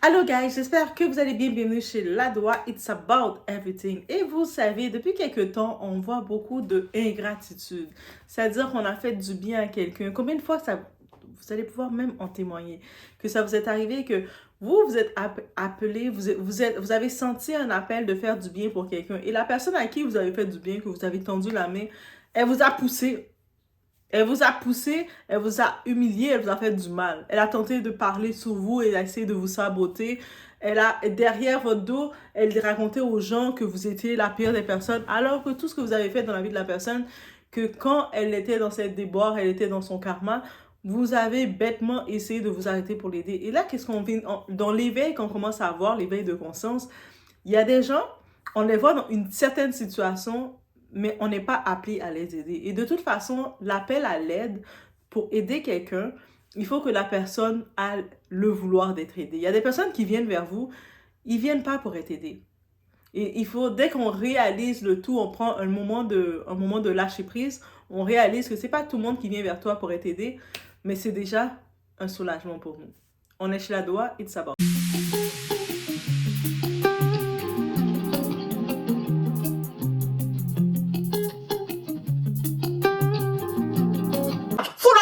Hello guys, j'espère que vous allez bien. Bienvenue chez Ladoa, It's About Everything. Et vous savez, depuis quelques temps, on voit beaucoup de ingratitude. C'est-à-dire qu'on a fait du bien à quelqu'un. Combien de fois vous allez pouvoir même en témoigner, que ça vous est arrivé, que vous êtes appelé, vous avez senti un appel de faire du bien pour quelqu'un. Et la personne à qui vous avez fait du bien, que vous avez tendu la main, elle vous a poussé. Elle vous a poussé, elle vous a humilié, elle vous a fait du mal. Elle a tenté de parler sur vous et a essayé de vous saboter. Elle a, derrière votre dos, elle racontait aux gens que vous étiez la pire des personnes, alors que tout ce que vous avez fait dans la vie de la personne, que quand elle était dans cette déboire, elle était dans son karma, vous avez bêtement essayé de vous arrêter pour l'aider. Et là, qu'est-ce qu'on vient, dans l'éveil, qu'on commence à avoir, l'éveil de conscience, il y a des gens, on les voit dans une certaine situation, mais on n'est pas appelé à les aider. Et de toute façon, l'appel à l'aide, pour aider quelqu'un, il faut que la personne ait le vouloir d'être aidée. Il y a des personnes qui viennent vers vous, ils ne viennent pas pour être aidés. Et il faut, dès qu'on réalise le tout, on prend un moment de lâcher prise, on réalise que ce n'est pas tout le monde qui vient vers toi pour être aidé, mais c'est déjà un soulagement pour nous. On est chez Ladoa, It's About.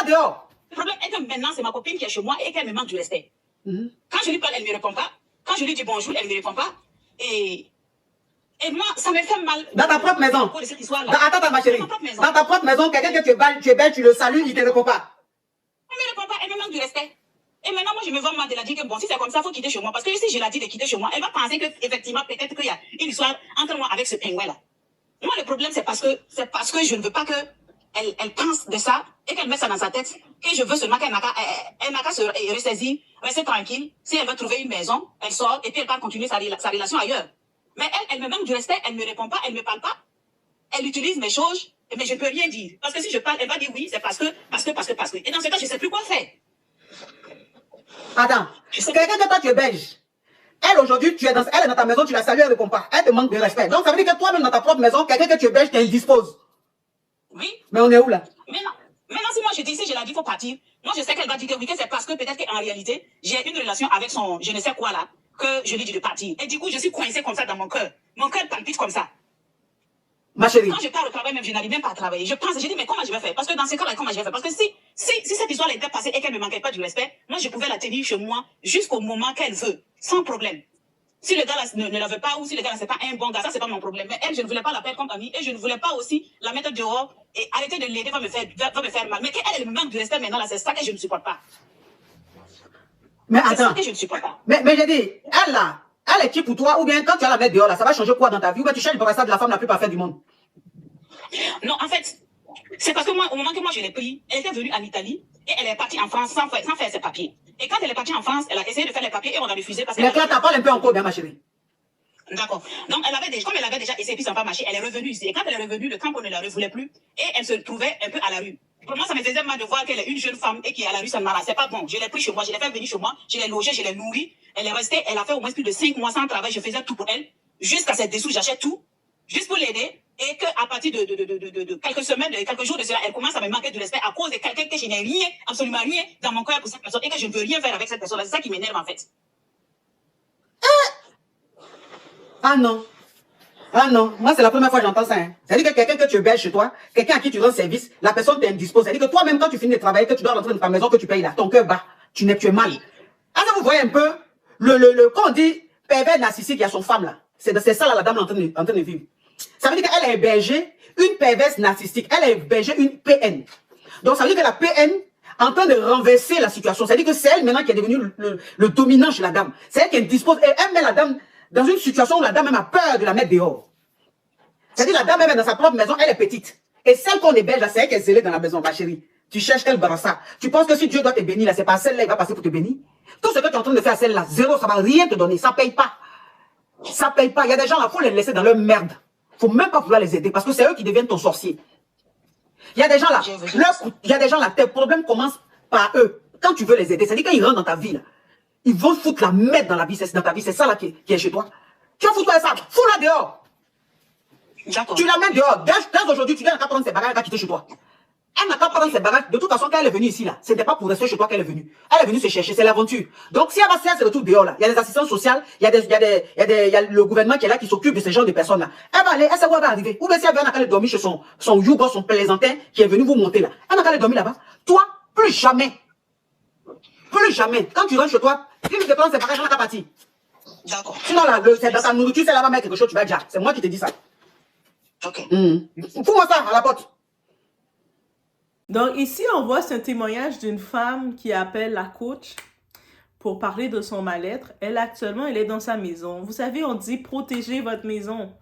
Dehors. Le problème est que maintenant, c'est ma copine qui est chez moi et qu'elle me manque du respect. Quand je lui parle, elle ne me répond pas. Quand je lui dis bonjour, elle ne me répond pas. Et moi, ça me fait mal. Dans ta propre maison. Attends, ma chérie. Dans ta propre maison, quelqu'un que tu es belle, tu le salues, il ne te répond pas. Elle ne me répond pas, elle me manque du respect. Et maintenant, moi, je me vois mal de la dire que bon, si c'est comme ça, il faut quitter chez moi. Parce que si je la dis de quitter chez moi, elle va penser qu'effectivement, peut-être qu'il y a une histoire entre moi avec ce pingouin-là. Moi, le problème, c'est parce que je ne veux pas que elle pense de ça et qu'elle met ça dans sa tête. Que je veux seulement qu'elle n'a qu'à se ressaisir, rester tranquille. Si elle veut trouver une maison, elle sort et puis elle va continuer sa relation ailleurs. Mais elle me manque du respect, elle ne me répond pas, elle ne me parle pas. Elle utilise mes choses, mais je ne peux rien dire. Parce que si je parle, elle va dire oui, c'est parce que. Et dans ce cas, je ne sais plus quoi faire. Attends, quelqu'un que toi tu es belge. Elle aujourd'hui, elle est dans ta maison, tu la salues, elle ne répond pas. Elle te manque de respect. Donc ça veut dire que toi-même dans ta propre maison, quelqu'un que tu es belge t'indispose. Oui. Mais on est où là? Maintenant, si moi je dis, si je la dis, il faut partir. Moi, je sais qu'elle va dire que oui, que c'est parce que peut-être qu'en réalité, j'ai une relation avec son je ne sais quoi là, que je lui dis de partir. Et du coup, je suis coincée comme ça dans mon cœur. Mon cœur palpite comme ça. Ma chérie. Quand je pars au travail, même, je n'arrive même pas à travailler. Je pense, je dis, mais comment je vais faire? Parce que dans ce cas-là, comment je vais faire? Parce que si cette histoire était passée et qu'elle ne me manquait pas du respect, moi, je pouvais la tenir chez moi jusqu'au moment qu'elle veut, sans problème. Si le gars là ne la veut pas ou si le gars là c'est pas un bon gars, ça c'est pas mon problème. Mais elle, je ne voulais pas la perdre comme amie et je ne voulais pas aussi la mettre dehors et arrêter de l'aider va me faire mal. Mais qu'elle me manque de respect maintenant là, c'est ça que je ne supporte pas. Mais attends. C'est ça que je ne supporte pas. Mais j'ai dit, elle là, elle est qui pour toi ou bien quand tu vas la mettre dehors là, ça va changer quoi dans ta vie ou bien tu cherches le restant de la femme la plus parfaite du monde? Non, en fait, c'est parce que moi, au moment que moi je l'ai pris, elle était venue en Italie et elle est partie en France sans faire ses papiers. Et quand elle est partie en France, elle a essayé de faire les papiers et on a refusé parce que... Mais là, t'as parlé un peu en code, hein, ma chérie. D'accord. Donc, comme elle avait déjà essayé, puis ça n'a pas marché, elle est revenue ici. Et quand elle est revenue, le camp ne la voulait plus. Et elle se trouvait un peu à la rue. Pour moi, ça me faisait mal de voir qu'elle est une jeune femme et qui est à la rue, ça ne m'arrange. C'est pas bon. Je l'ai pris chez moi, je l'ai fait venir chez moi, je l'ai logée, je l'ai nourrie. Elle est restée, elle a fait au moins plus de 5 mois sans travail. Je faisais tout pour elle. Jusqu'à cette dessous, j'achète tout. Juste pour l'aider. Et qu'à partir de quelques semaines, de quelques jours de cela, elle commence à me manquer de respect à cause de quelqu'un que je n'ai rien, absolument rien dans mon cœur pour cette personne et que je ne veux rien faire avec cette personne. C'est ça qui m'énerve en fait. Ah non. Ah non, moi c'est la première fois que j'entends ça. Hein. C'est-à-dire que quelqu'un que tu es belge chez toi, quelqu'un à qui tu rends service, la personne t'indispose. C'est-à-dire que toi-même quand tu finis de travailler, que tu dois rentrer dans ta maison, que tu payes là, ton cœur bat, tu es mal. Alors vous voyez un peu, quand on dit pervers narcissique, il y a son femme là. C'est ça là, la dame en train de vivre. Ça veut dire qu'elle a hébergé une perverse narcissique. Elle a hébergé une PN. Donc ça veut dire que la PN est en train de renverser la situation. Ça veut dire que c'est elle maintenant qui est devenue le dominant chez la dame. C'est elle qui dispose. Et elle met la dame dans une situation où la dame même a peur de la mettre dehors. C'est-à-dire la dame même dans sa propre maison, elle est petite. Et celle qu'on héberge là, c'est elle qui est zélée dans la maison, ma chérie. Tu cherches quel barassa. Tu penses que si Dieu doit te bénir là, c'est pas celle-là, il va passer pour te bénir. Tout ce que tu es en train de faire à celle-là, zéro, ça va rien te donner. Ça paye pas. Ça paye pas. Il y a des gens là, il faut les laisser dans leur merde. Faut même pas vouloir les aider parce que c'est eux qui deviennent ton sorcier. Il y a des gens là, tes problèmes commencent par eux. Quand tu veux les aider, c'est-à-dire quand ils rentrent dans ta vie là, ils vont foutre la merde dans ta vie, c'est ça là qui est chez toi. Tu vas foutre toi ça, fous-la dehors. Tu la mets dehors. Dès aujourd'hui, tu viens à prendre ses bagages, elle va quitter chez toi. Elle n'a qu'à prendre ses bagages. De toute façon, quand elle est venue ici, là, ce n'était pas pour rester chez toi qu'elle est venue. Elle est venue se chercher, c'est l'aventure. Donc, si elle va se faire ses retours dehors, là, il y a des assistantes sociales, il y a le gouvernement qui est là, qui s'occupe de ces genres de personnes-là. Elle va aller, elle sait où elle va arriver. Ou bien si elle n'a qu'à aller dormir chez son yougo, son plaisantin, qui est venu vous monter là. Elle n'a qu'à aller dormir là-bas. Toi, plus jamais. Plus jamais. Quand tu rentres chez toi, tu me prends ses bagages, elle n'a qu'à partir. D'accord. Sinon, là, c'est dans ta nourriture, c'est là-bas mettre quelque chose, tu vas dire. C'est moi qui te dis ça. Ok. Fous-moi ça à la porte. Donc ici, on voit, c'est un témoignage d'une femme qui appelle la coach pour parler de son mal-être. Elle, actuellement, elle est dans sa maison. Vous savez, on dit protéger votre maison.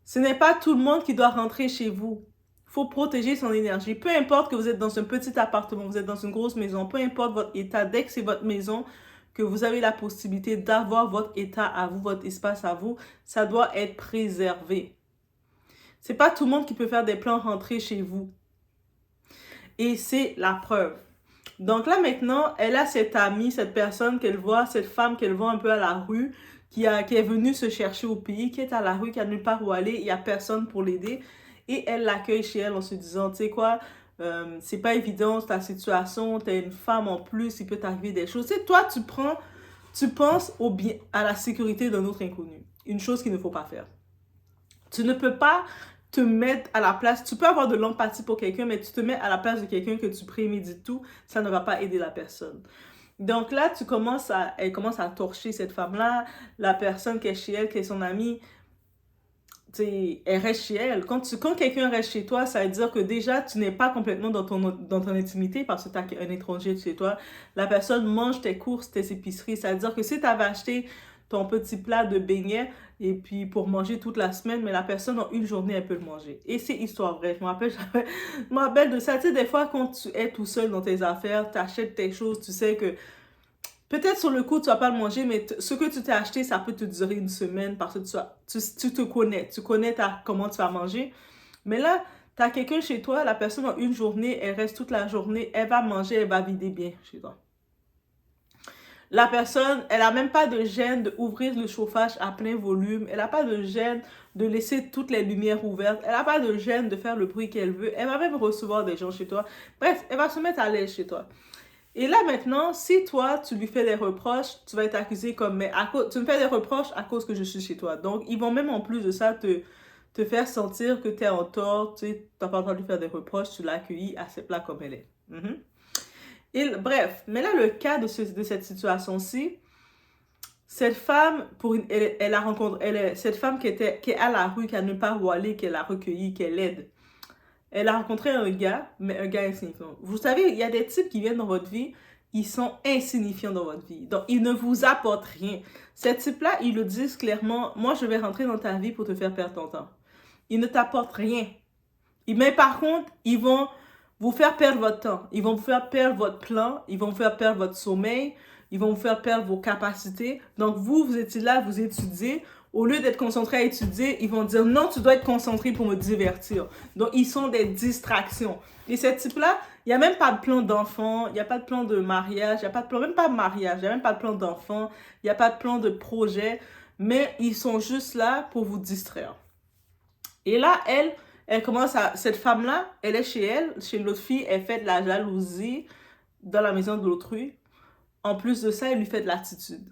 Ce n'est pas tout le monde qui doit rentrer chez vous. Il faut protéger son énergie. Peu importe que vous êtes dans un petit appartement, vous êtes dans une grosse maison, peu importe votre état, dès que c'est votre maison, que vous avez la possibilité d'avoir votre état à vous, votre espace à vous, ça doit être préservé. C'est pas tout le monde qui peut faire des plans rentrer chez vous. Et c'est la preuve. Donc là, maintenant, elle a cette amie, cette personne qu'elle voit, cette femme qu'elle voit un peu à la rue, qui est venue se chercher au pays, qui est à la rue, qui a nulle part où aller, il n'y a personne pour l'aider. Et elle l'accueille chez elle en se disant, tu sais quoi, c'est pas évident ta situation, tu es une femme en plus, il peut t'arriver des choses. Tu sais, toi, tu penses au bien, à la sécurité d'un autre inconnu. Une chose qu'il ne faut pas faire. Tu ne peux pas te mettre à la place, tu peux avoir de l'empathie pour quelqu'un, mais tu te mets à la place de quelqu'un que tu prémédites tout, ça ne va pas aider la personne. Donc là, elle commence à torcher cette femme-là, la personne qui est chez elle, qui est son amie, elle reste chez elle. Quand quelqu'un reste chez toi, ça veut dire que déjà, tu n'es pas complètement dans ton intimité parce que tu as un étranger chez toi. La personne mange tes courses, tes épiceries. Ça veut dire que si tu avais acheté ton petit plat de beignets et puis pour manger toute la semaine, mais la personne en une journée, elle peut le manger. Et c'est histoire vraie. Je me rappelle de ça. Tu sais, des fois, quand tu es tout seul dans tes affaires, tu achètes tes choses, tu sais que peut-être sur le coup, tu vas pas le manger, mais ce que tu t'es acheté, ça peut te durer une semaine parce que tu te connais. Tu connais comment tu vas manger. Mais là, tu as quelqu'un chez toi, la personne en une journée, elle reste toute la journée, elle va manger, elle va vider bien chez toi. La personne, elle n'a même pas de gêne d'ouvrir le chauffage à plein volume. Elle n'a pas de gêne de laisser toutes les lumières ouvertes. Elle n'a pas de gêne de faire le bruit qu'elle veut. Elle va même recevoir des gens chez toi. Bref, elle va se mettre à l'aise chez toi. Et là, maintenant, si toi, tu lui fais des reproches, tu vas être accusé comme, mais tu me fais des reproches à cause que je suis chez toi. Donc, ils vont même en plus de ça te faire sentir que tu es en tort, tu n'as pas le droit de lui faire des reproches, tu l'as accueillie assez plat comme elle est. Et, bref, mais là, le cas de cette situation-ci, cette femme, cette femme qui est à la rue, qui a nulle part où aller, qu'elle a recueillie, qu'elle aide, elle a rencontré un gars, mais un gars insignifiant. Vous savez, il y a des types qui viennent dans votre vie, ils sont insignifiants dans votre vie. Donc, ils ne vous apportent rien. Ces types-là, ils le disent clairement, moi, je vais rentrer dans ta vie pour te faire perdre ton temps. Ils ne t'apportent rien. Mais par contre, ils vont vous faire perdre votre temps. Ils vont vous faire perdre votre plan. Ils vont vous faire perdre votre sommeil. Ils vont vous faire perdre vos capacités. Donc, vous étiez là, vous étudiez. Au lieu d'être concentré à étudier, ils vont dire non, tu dois être concentré pour me divertir. Donc, ils sont des distractions. Et ces types-là, il n'y a même pas de plan d'enfant, il n'y a pas de plan de mariage, il n'y a pas de plan, même pas de mariage, il n'y a même pas de plan d'enfant, il n'y a pas de plan de projet, mais ils sont juste là pour vous distraire. Et là, elle commence à... Cette femme-là, elle est chez elle, chez l'autre fille, elle fait de la jalousie dans la maison de l'autrui. En plus de ça, elle lui fait de l'attitude.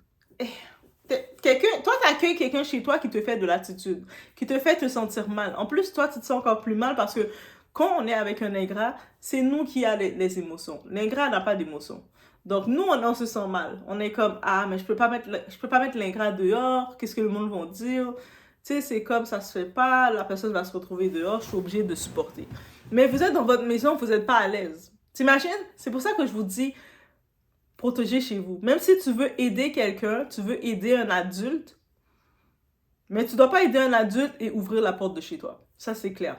Toi, tu accueilles quelqu'un chez toi qui te fait de l'attitude, qui te fait te sentir mal. En plus, toi, tu te sens encore plus mal parce que quand on est avec un ingrat, c'est nous qui avons les émotions. L'ingrat n'a pas d'émotions. Donc, nous, on se sent mal. On est comme, ah, mais je peux pas mettre l'ingrat dehors. Qu'est-ce que le monde va dire? Tu sais, c'est comme ça se fait pas. La personne va se retrouver dehors. Je suis obligée de supporter. Mais vous êtes dans votre maison, vous n'êtes pas à l'aise. T'imagines? C'est pour ça que je vous dis, protéger chez vous. Même si tu veux aider quelqu'un, tu veux aider un adulte, mais tu ne dois pas aider un adulte et ouvrir la porte de chez toi. Ça, c'est clair.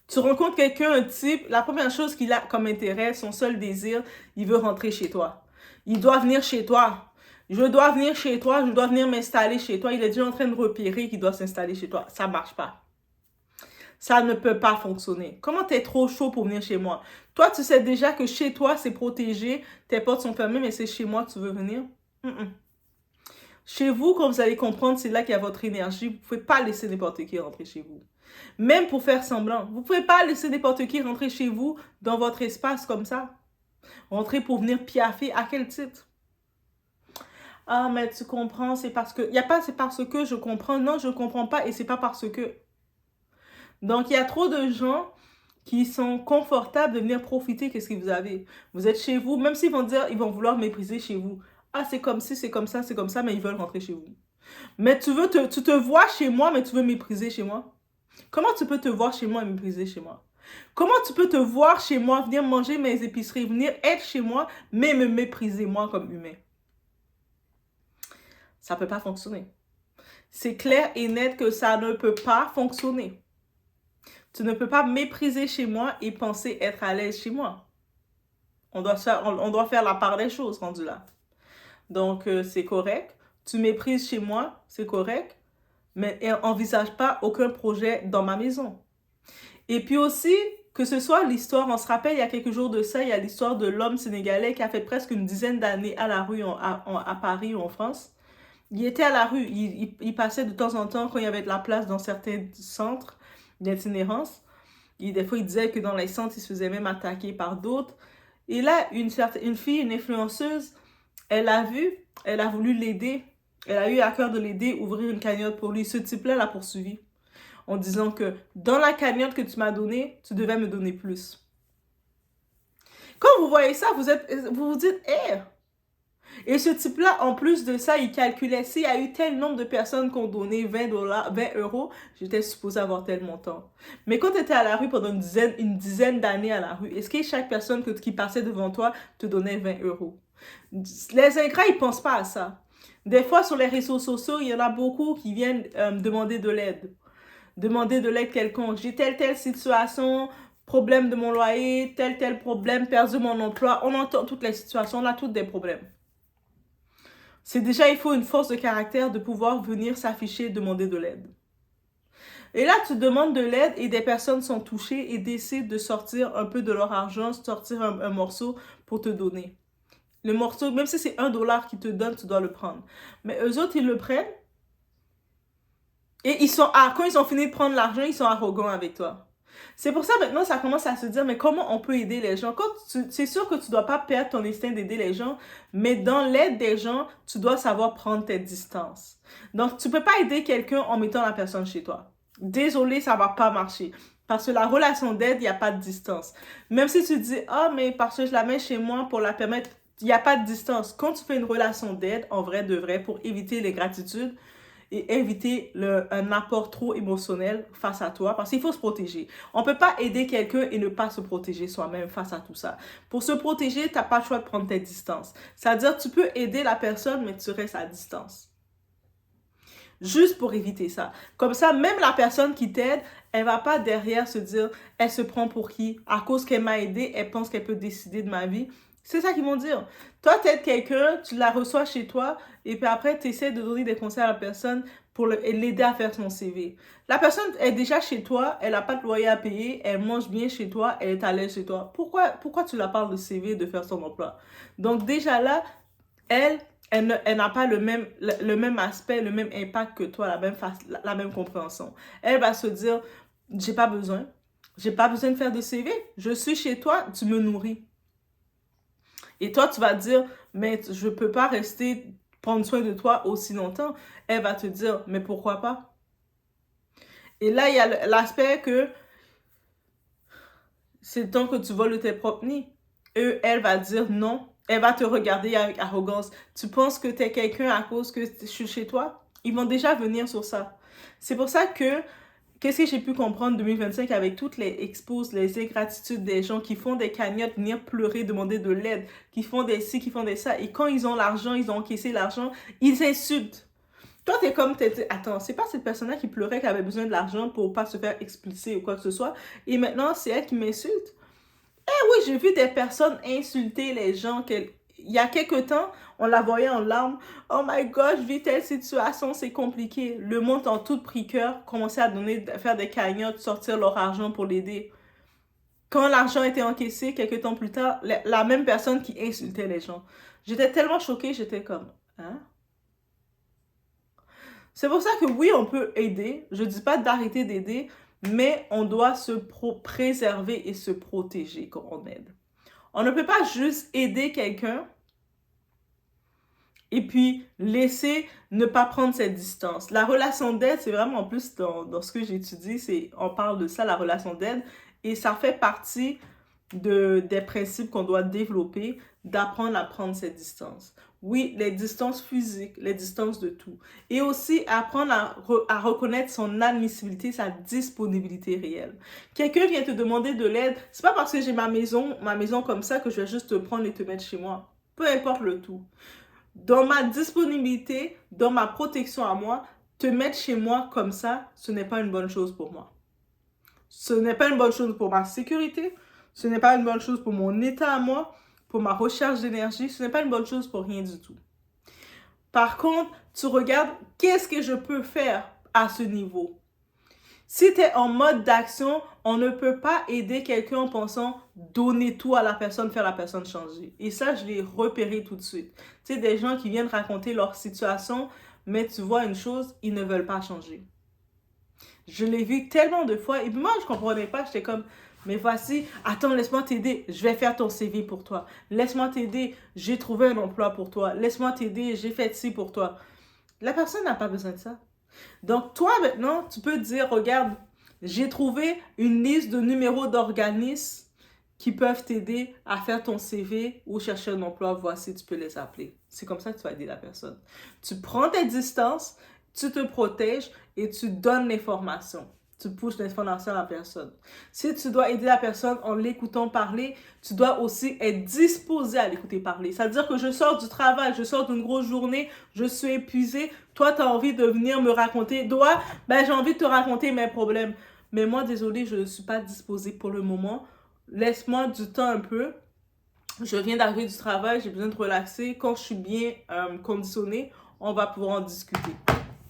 Tu rencontres quelqu'un, un type, la première chose qu'il a comme intérêt, son seul désir, il veut rentrer chez toi. Il doit venir chez toi. Je dois venir chez toi, je dois venir m'installer chez toi. Il est déjà en train de repérer qu'il doit s'installer chez toi. Ça ne marche pas. Ça ne peut pas fonctionner. Comment tu es trop chaud pour venir chez moi? Toi, tu sais déjà que chez toi, c'est protégé. Tes portes sont fermées, mais c'est chez moi que tu veux venir? Chez vous, comme vous allez comprendre, c'est là qu'il y a votre énergie. Vous ne pouvez pas laisser n'importe qui rentrer chez vous. Même pour faire semblant. Vous ne pouvez pas laisser n'importe qui rentrer chez vous dans votre espace comme ça. Rentrer pour venir piaffer. À quel titre? Ah, mais tu comprends, c'est parce que... Il n'y a pas c'est parce que je comprends. Non, je ne comprends pas et c'est pas parce que... Donc, il y a trop de gens qui sont confortables de venir profiter de ce que vous avez. Vous êtes chez vous, même s'ils vont dire, ils vont vouloir mépriser chez vous. Ah, c'est comme ci, c'est comme ça, mais ils veulent rentrer chez vous. Mais tu te vois chez moi, mais tu veux mépriser chez moi? Comment tu peux te voir chez moi et mépriser chez moi? Comment tu peux te voir chez moi, venir manger mes épiceries, venir être chez moi, mais me mépriser moi comme humain? Ça ne peut pas fonctionner. C'est clair et net que ça ne peut pas fonctionner. Tu ne peux pas mépriser chez moi et penser être à l'aise chez moi. On doit faire la part des choses rendu là. Donc, c'est correct. Tu méprises chez moi, c'est correct. Mais envisage pas aucun projet dans ma maison. Et puis aussi, que ce soit l'histoire, on se rappelle il y a quelques jours de ça, il y a l'histoire de l'homme sénégalais qui a fait presque une dizaine d'années à la rue à Paris ou en France. Il était à la rue, il passait de temps en temps quand il y avait de la place dans certains centres d'itinérance. Des fois, il disait que dans les centres, il se faisait même attaquer par d'autres. Et là, une fille, une influenceuse, elle a voulu l'aider. Elle a eu à cœur de l'aider, ouvrir une cagnotte pour lui. Ce type-là l'a poursuivi en disant que dans la cagnotte que tu m'as donnée, tu devais me donner plus. Quand vous voyez ça, vous vous dites, hé! Et ce type-là, en plus de ça, il calculait, s'il y a eu tel nombre de personnes qui ont donné 20 euros, j'étais supposée avoir tel montant. Mais quand tu étais à la rue pendant une dizaine d'années à la rue, est-ce que chaque personne qui passait devant toi te donnait 20 euros? Les ingrats, ils pensent pas à ça. Des fois, sur les réseaux sociaux, il y en a beaucoup qui viennent demander de l'aide. Demander de l'aide quelconque. J'ai telle situation, problème de mon loyer, tel problème, perdu mon emploi. On entend toutes les situations, on a toutes des problèmes. C'est déjà, il faut une force de caractère de pouvoir venir s'afficher et demander de l'aide. Et là, tu demandes de l'aide et des personnes sont touchées et décident de sortir un peu de leur argent, sortir un morceau pour te donner. Le morceau, même si c'est $1 qu'ils te donnent, tu dois le prendre. Mais eux autres, ils le prennent et quand ils ont fini de prendre l'argent, ils sont arrogants avec toi. C'est pour ça maintenant, ça commence à se dire, mais comment on peut aider les gens? C'est sûr que tu ne dois pas perdre ton instinct d'aider les gens, mais dans l'aide des gens, tu dois savoir prendre tes distances. Donc, tu ne peux pas aider quelqu'un en mettant la personne chez toi. Désolé, ça ne va pas marcher. Parce que la relation d'aide, il n'y a pas de distance. Même si tu dis, ah, mais parce que je la mets chez moi pour la permettre, il n'y a pas de distance. Quand tu fais une relation d'aide, en vrai de vrai, pour éviter les gratitudes, et éviter un apport trop émotionnel face à toi, parce qu'il faut se protéger. On ne peut pas aider quelqu'un et ne pas se protéger soi-même face à tout ça. Pour se protéger, tu n'as pas le choix de prendre tes distances. C'est-à-dire, tu peux aider la personne, mais tu restes à distance. Juste pour éviter ça. Comme ça, même la personne qui t'aide, elle ne va pas derrière se dire, elle se prend pour qui? À cause qu'elle m'a aidé, elle pense qu'elle peut décider de ma vie. C'est ça qu'ils vont dire. Toi, tu aides quelqu'un, tu la reçois chez toi, et puis après, tu essaies de donner des conseils à la personne pour l'aider à faire son CV. La personne est déjà chez toi, elle n'a pas de loyer à payer, elle mange bien chez toi, elle est à l'aise chez toi. Pourquoi tu la parles de CV, de faire son emploi? Donc déjà là, elle n'a pas le même aspect, le même impact que toi, la même compréhension. Elle va se dire, j'ai pas besoin de faire de CV, je suis chez toi, tu me nourris. Et toi, tu vas dire, mais je peux pas rester prendre soin de toi aussi longtemps. Elle va te dire, mais pourquoi pas? Et là, il y a l'aspect que c'est le temps que tu voles de tes propres nids. Elle va dire non. Elle va te regarder avec arrogance. Tu penses que tu es quelqu'un à cause que je suis chez toi? Ils vont déjà venir sur ça. C'est pour ça que qu'est-ce que j'ai pu comprendre en 2025 avec toutes les expos, les ingratitudes des gens qui font des cagnottes, venir pleurer, demander de l'aide, qui font des ci, qui font des ça. Et quand ils ont l'argent, ils ont encaissé l'argent, ils insultent. Toi, t'es comme, attends, c'est pas cette personne-là qui pleurait qui avait besoin de l'argent pour pas se faire expulser ou quoi que ce soit. Et maintenant, c'est elle qui m'insulte. Eh oui, j'ai vu des personnes insulter les gens. Il y a quelques temps, on la voyait en larmes. Oh my God, je vis telle situation, c'est compliqué. Le monde en toute priqueur commençait à faire des cagnottes, sortir leur argent pour l'aider. Quand l'argent était encaissé, quelques temps plus tard, la même personne qui insultait les gens. J'étais tellement choquée, j'étais comme, hein? C'est pour ça que oui, on peut aider. Je ne dis pas d'arrêter d'aider, mais on doit se préserver et se protéger quand on aide. On ne peut pas juste aider quelqu'un et puis laisser ne pas prendre cette distance. La relation d'aide, c'est vraiment en plus dans ce que j'étudie, on parle de ça, la relation d'aide, et ça fait partie des principes qu'on doit développer, d'apprendre à prendre cette distance. Oui, les distances physiques, les distances de tout. Et aussi apprendre à reconnaître son admissibilité, sa disponibilité réelle. Quelqu'un vient te demander de l'aide, c'est pas parce que j'ai ma maison comme ça que je vais juste te prendre et te mettre chez moi. Peu importe le tout. Dans ma disponibilité, dans ma protection à moi, te mettre chez moi comme ça, ce n'est pas une bonne chose pour moi. Ce n'est pas une bonne chose pour ma sécurité, ce n'est pas une bonne chose pour mon état à moi, pour ma recherche d'énergie, ce n'est pas une bonne chose pour rien du tout. Par contre, tu regardes qu'est-ce que je peux faire à ce niveau. Si tu es en mode d'action, on ne peut pas aider quelqu'un en pensant donner tout à la personne, faire la personne changer. Et ça, je l'ai repéré tout de suite. Tu sais, des gens qui viennent raconter leur situation, mais tu vois une chose, ils ne veulent pas changer. Je l'ai vu tellement de fois et moi, je ne comprenais pas. J'étais comme, mais voici, attends, laisse-moi t'aider, je vais faire ton CV pour toi. Laisse-moi t'aider, j'ai trouvé un emploi pour toi. Laisse-moi t'aider, j'ai fait ci pour toi. La personne n'a pas besoin de ça. Donc, toi, maintenant, tu peux dire, regarde, j'ai trouvé une liste de numéros d'organismes qui peuvent t'aider à faire ton CV ou chercher un emploi. Voici, tu peux les appeler. C'est comme ça que tu vas aider la personne. Tu prends tes distances, tu te protèges et tu donnes l'information. Tu pousses l'information à la personne. Si tu dois aider la personne en l'écoutant parler, tu dois aussi être disposé à l'écouter parler. C'est-à-dire que je sors du travail, je sors d'une grosse journée, je suis épuisée. Toi, tu as envie de venir me raconter. Toi, j'ai envie de te raconter mes problèmes. Mais moi, désolée, je ne suis pas disposée pour le moment. Laisse-moi du temps un peu. Je viens d'arriver du travail, j'ai besoin de relaxer. Quand je suis bien conditionnée, on va pouvoir en discuter.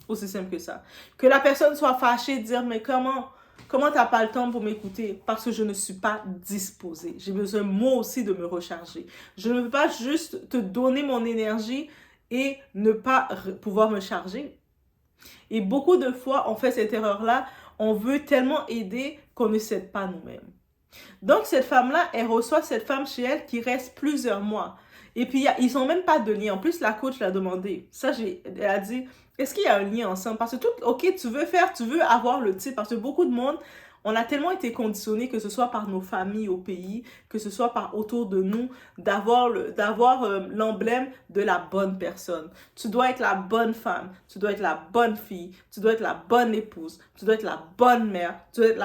Aussi simple que ça. Que la personne soit fâchée, dire, mais comment t'as pas le temps pour m'écouter? Parce que je ne suis pas disposée. J'ai besoin moi aussi de me recharger. Je ne veux pas juste te donner mon énergie et ne pas pouvoir me charger. Et beaucoup de fois, on fait cette erreur-là. On veut tellement aider qu'on ne s'aide pas nous-mêmes. Donc, cette femme-là, elle reçoit cette femme chez elle qui reste plusieurs mois. Et puis, ils n'ont même pas de lien. En plus, la coach l'a demandé. Ça, elle a dit, est-ce qu'il y a un lien ensemble? Parce que ok, tu veux avoir le titre. Parce que beaucoup de monde, on a tellement été conditionnés, que ce soit par nos familles au pays, que ce soit par autour de nous, d'avoir l'emblème de la bonne personne. Tu dois être la bonne femme, tu dois être la bonne fille, tu dois être la bonne épouse, tu dois être la bonne mère, tu dois être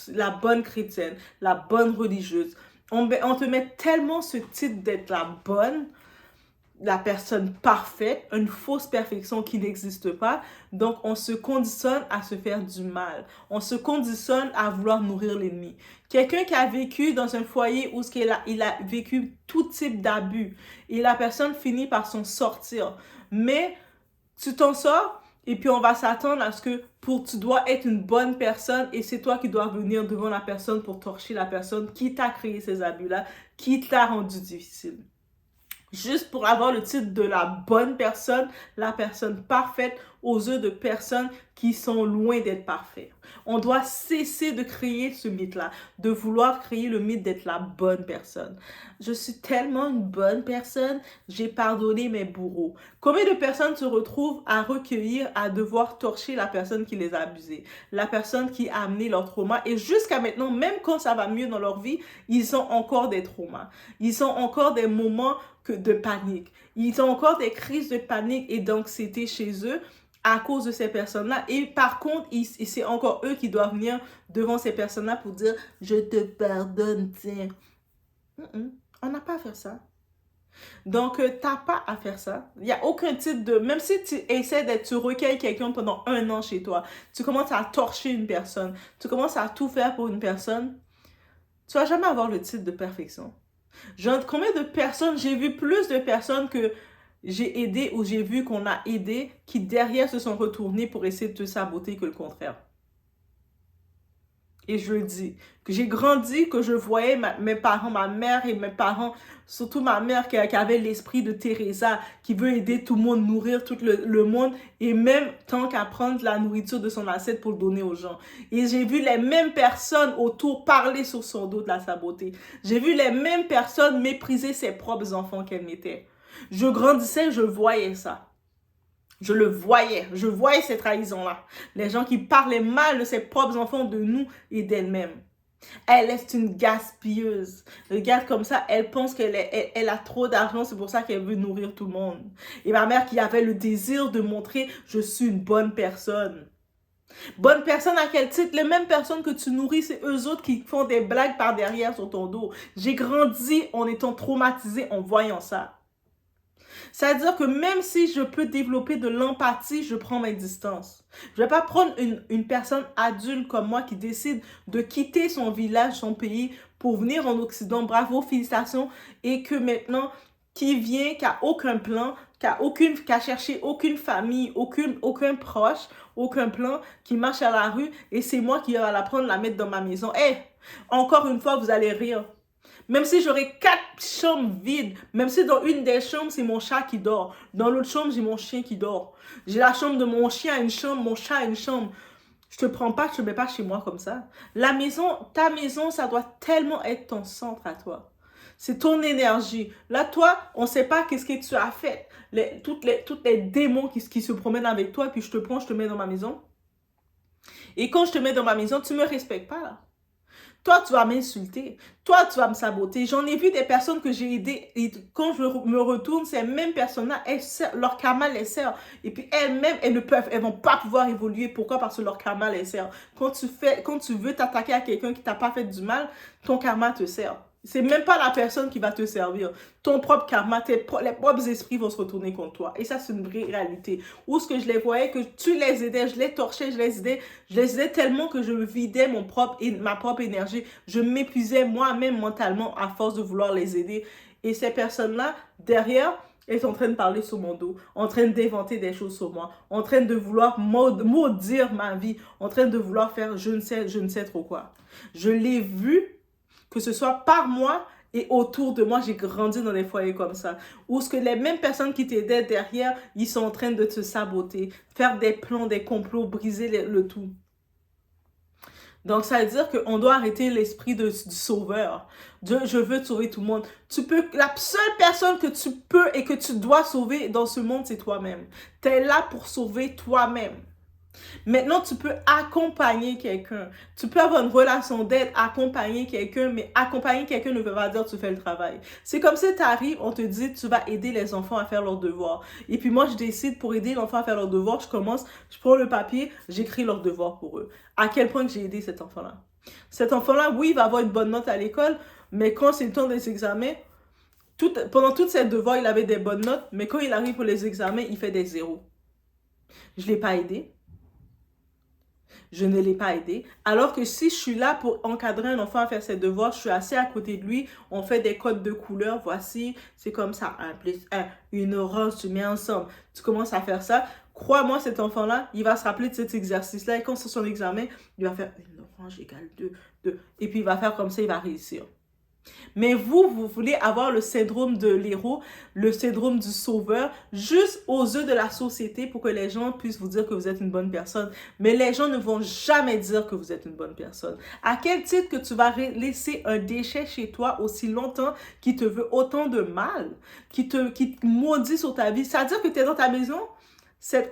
la bonne chrétienne, la bonne religieuse. On te met tellement ce titre d'être la personne parfaite, une fausse perfection qui n'existe pas. Donc, on se conditionne à se faire du mal. On se conditionne à vouloir nourrir l'ennemi. Quelqu'un qui a vécu dans un foyer où il a vécu tout type d'abus et la personne finit par s'en sortir. Mais tu t'en sors et puis on va s'attendre à ce que tu dois être une bonne personne et c'est toi qui dois venir devant la personne pour torcher la personne qui t'a créé ces abus-là, qui t'a rendu difficile. Juste pour avoir le titre de la bonne personne, la personne parfaite aux yeux de personnes qui sont loin d'être parfaites. On doit cesser de créer ce mythe-là, de vouloir créer le mythe d'être la bonne personne. Je suis tellement une bonne personne, j'ai pardonné mes bourreaux. Combien de personnes se retrouvent à recueillir, à devoir torcher la personne qui les a abusés, la personne qui a amené leur trauma et jusqu'à maintenant, même quand ça va mieux dans leur vie, ils ont encore des traumas. Ils ont encore des moments de panique. Ils ont encore des crises de panique et d'anxiété chez eux à cause de ces personnes-là. Et par contre, c'est encore eux qui doivent venir devant ces personnes-là pour dire « Je te pardonne, tiens. » On n'a pas à faire ça. Donc, tu n'as pas à faire ça. Il n'y a aucun type de... Même si tu recueilles quelqu'un pendant 1 an chez toi, tu commences à torcher une personne, tu commences à tout faire pour une personne, tu ne vas jamais avoir le titre de perfection. Combien de personnes, j'ai vu plus de personnes que j'ai aidées ou j'ai vu qu'on a aidé qui derrière se sont retournées pour essayer de te saboter que le contraire. Et je le dis, que j'ai grandi, que je voyais mes parents, ma mère et mes parents, surtout ma mère qui avait l'esprit de Teresa, qui veut aider tout le monde, nourrir tout le monde, et même tant qu'à prendre la nourriture de son assiette pour le donner aux gens. Et j'ai vu les mêmes personnes autour parler sur son dos de la saboter. J'ai vu les mêmes personnes mépriser ses propres enfants qu'elle mettait. Je grandissais, je voyais ça. Je le voyais, je voyais ces trahisons-là. Les gens qui parlaient mal de ses propres enfants, de nous et d'elle-même. Elle est une gaspilleuse. Regarde comme ça, elle pense qu'elle a trop d'argent, c'est pour ça qu'elle veut nourrir tout le monde. Et ma mère qui avait le désir de montrer, je suis une bonne personne. Bonne personne à quel titre? Les mêmes personnes que tu nourris, c'est eux autres qui font des blagues par derrière sur ton dos. J'ai grandi en étant traumatisée en voyant ça. C'est-à-dire que même si je peux développer de l'empathie, je prends mes distances. Je ne vais pas prendre une personne adulte comme moi qui décide de quitter son village, son pays, pour venir en Occident. Bravo, félicitations. Et que maintenant, qui vient, qui n'a aucun plan, qui a cherché aucune famille, aucun proche, aucun plan, qui marche à la rue, et c'est moi qui vais la prendre, la mettre dans ma maison. Encore une fois, vous allez rire. Même si j'aurais 4 chambres vides, même si dans une des chambres, c'est mon chat qui dort. Dans l'autre chambre, j'ai mon chien qui dort. J'ai la chambre de mon chien à une chambre, mon chat à une chambre. Je te prends pas, je te mets pas chez moi comme ça. La maison, ta maison, ça doit tellement être ton centre à toi. C'est ton énergie. Là, toi, on sait pas qu'est-ce que tu as fait. Toutes les démons qui se promènent avec toi, puis je te prends, je te mets dans ma maison. Et quand je te mets dans ma maison, tu me respectes pas là. Toi, tu vas m'insulter. Toi, tu vas me saboter. J'en ai vu des personnes que j'ai aidées. Et quand je me retourne, ces mêmes personnes-là, leur karma les sert. Et puis elles-mêmes, elles vont pas pouvoir évoluer. Pourquoi? Parce que leur karma les sert. Quand tu veux t'attaquer à quelqu'un qui t'a pas fait du mal, ton karma te sert. C'est même pas la personne qui va te servir. Ton propre karma, les propres esprits vont se retourner contre toi. Et ça, c'est une vraie réalité. Où ce que je les voyais, que tu les aidais, je les torchais, je les aidais tellement que je vidais ma propre énergie. Je m'épuisais moi-même mentalement à force de vouloir les aider. Et ces personnes-là, derrière, elles sont en train de parler sur mon dos, en train d'inventer des choses sur moi, en train de vouloir maudire ma vie, en train de vouloir faire je ne sais trop quoi. Je l'ai vu, que ce soit par moi et autour de moi, j'ai grandi dans des foyers comme ça. Où ce que les mêmes personnes qui t'aidaient derrière, ils sont en train de te saboter, faire des plans, des complots, briser le tout. Donc, ça veut dire qu'on doit arrêter l'esprit du sauveur. Je veux sauver tout le monde. La seule personne que tu peux et que tu dois sauver dans ce monde, c'est toi-même. Tu es là pour sauver toi-même. Maintenant, tu peux accompagner quelqu'un. Tu peux avoir une relation d'aide, accompagner quelqu'un, mais accompagner quelqu'un ne veut pas dire que tu fais le travail. C'est comme si tu arrives, on te dit tu vas aider les enfants à faire leurs devoirs. Et puis moi, je décide pour aider l'enfant à faire leurs devoirs, je prends le papier, j'écris leurs devoirs pour eux. À quel point que j'ai aidé cet enfant-là. Cet enfant-là, oui, il va avoir une bonne note à l'école, mais quand c'est le temps des examens, pendant tous ses devoirs, il avait des bonnes notes, mais quand il arrive pour les examens, il fait des zéros. Je ne l'ai pas aidé. Je ne l'ai pas aidé. Alors que si je suis là pour encadrer un enfant à faire ses devoirs, je suis assis à côté de lui, on fait des codes de couleurs, voici, c'est comme ça, 1 plus 1, une orange, tu mets ensemble. Tu commences à faire ça. Crois-moi, cet enfant-là, il va se rappeler de cet exercice-là et quand c'est son examen, il va faire une orange égale 2, 2. Et puis il va faire comme ça, il va réussir. Mais vous voulez avoir le syndrome de l'héros, le syndrome du sauveur, juste aux yeux de la société pour que les gens puissent vous dire que vous êtes une bonne personne. Mais les gens ne vont jamais dire que vous êtes une bonne personne. À quel titre que tu vas laisser un déchet chez toi aussi longtemps qui te veut autant de mal, qui te maudit sur ta vie? C'est-à-dire que tu es dans ta maison,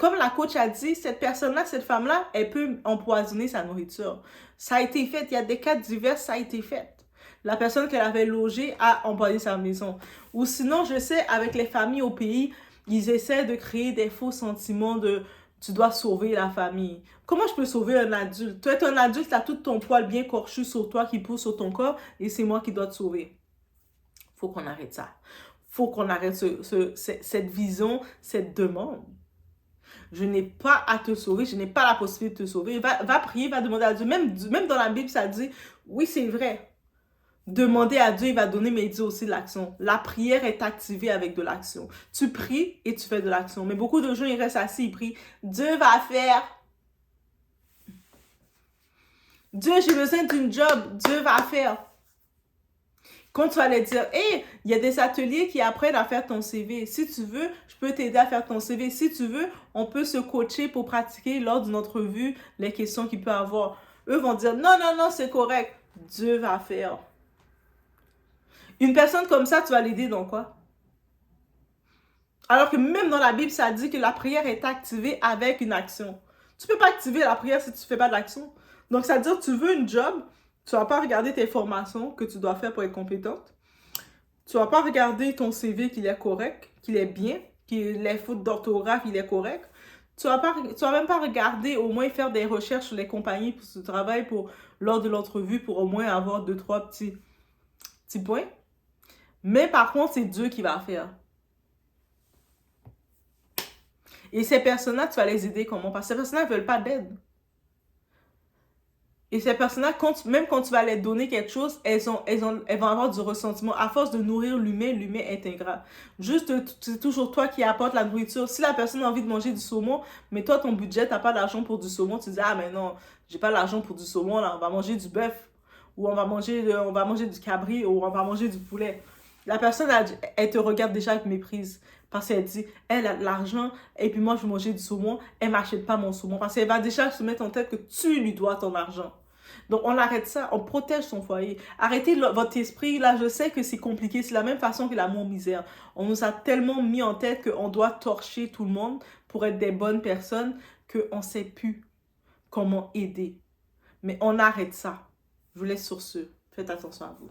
comme la coach a dit, cette personne-là, cette femme-là, elle peut empoisonner sa nourriture. Ça a été fait, il y a des cas divers, ça a été fait. La personne qu'elle avait logée a empoisonné sa maison. Ou sinon, je sais, avec les familles au pays, ils essaient de créer des faux sentiments de « tu dois sauver la famille ». Comment je peux sauver un adulte? Toi, tu es un adulte, tu as tout ton poil bien corchu sur toi qui pousse sur ton corps et c'est moi qui dois te sauver. Faut qu'on arrête ça. Faut qu'on arrête cette vision, cette demande. Je n'ai pas à te sauver, je n'ai pas la possibilité de te sauver. Va prier, va demander à Dieu. Même dans la Bible, ça dit, oui, c'est vrai. Demander à Dieu, il va donner, mais il dit aussi de l'action. La prière est activée avec de l'action. Tu pries et tu fais de l'action. Mais beaucoup de gens, ils restent assis, ils prient. Dieu va faire. Dieu, j'ai besoin d'une job. Dieu va faire. Quand tu vas aller dire, hey, il y a des ateliers qui apprennent à faire ton CV. Si tu veux, je peux t'aider à faire ton CV. Si tu veux, on peut se coacher pour pratiquer lors d'une entrevue les questions qu'il peut avoir. Eux vont dire, non, non, non, c'est correct. Dieu va faire. Une personne comme ça, tu vas l'aider dans quoi? Alors que même dans la Bible, ça dit que la prière est activée avec une action. Tu ne peux pas activer la prière si tu ne fais pas d'action. Donc, ça veut dire que tu veux une job, tu ne vas pas regarder tes formations que tu dois faire pour être compétente. Tu ne vas pas regarder ton CV qu'il est correct, qu'il est bien, que les fautes d'orthographe, il est correct. Tu vas même pas regarder, au moins faire des recherches sur les compagnies pour ce travail lors de l'entrevue pour au moins avoir 2-3 petits points. Mais par contre, c'est Dieu qui va faire. Et ces personnes-là, tu vas les aider comment? Parce que ces personnes-là ne veulent pas d'aide. Et ces personnes-là, même quand tu vas leur donner quelque chose, elles vont avoir du ressentiment. À force de nourrir l'humain, l'humain est ingrat. Juste, c'est toujours toi qui apportes la nourriture. Si la personne a envie de manger du saumon, mais toi, ton budget, tu n'as pas d'argent pour du saumon, tu dis, ah, mais non, j'ai pas l'argent pour du saumon, là, on va manger du bœuf. Ou on va manger du cabri, ou on va manger du poulet. La personne, elle te regarde déjà avec méprise. Parce qu'elle dit, elle a de l'argent, et puis moi, je veux manger du saumon, elle m'achète pas mon saumon. Parce qu'elle va déjà se mettre en tête que tu lui dois ton argent. Donc, on arrête ça, on protège son foyer. Arrêtez votre esprit. Là, je sais que c'est compliqué. C'est la même façon que l'amour-misère. On nous a tellement mis en tête qu'on doit torcher tout le monde pour être des bonnes personnes qu'on ne sait plus comment aider. Mais on arrête ça. Je vous laisse sur ce. Faites attention à vous.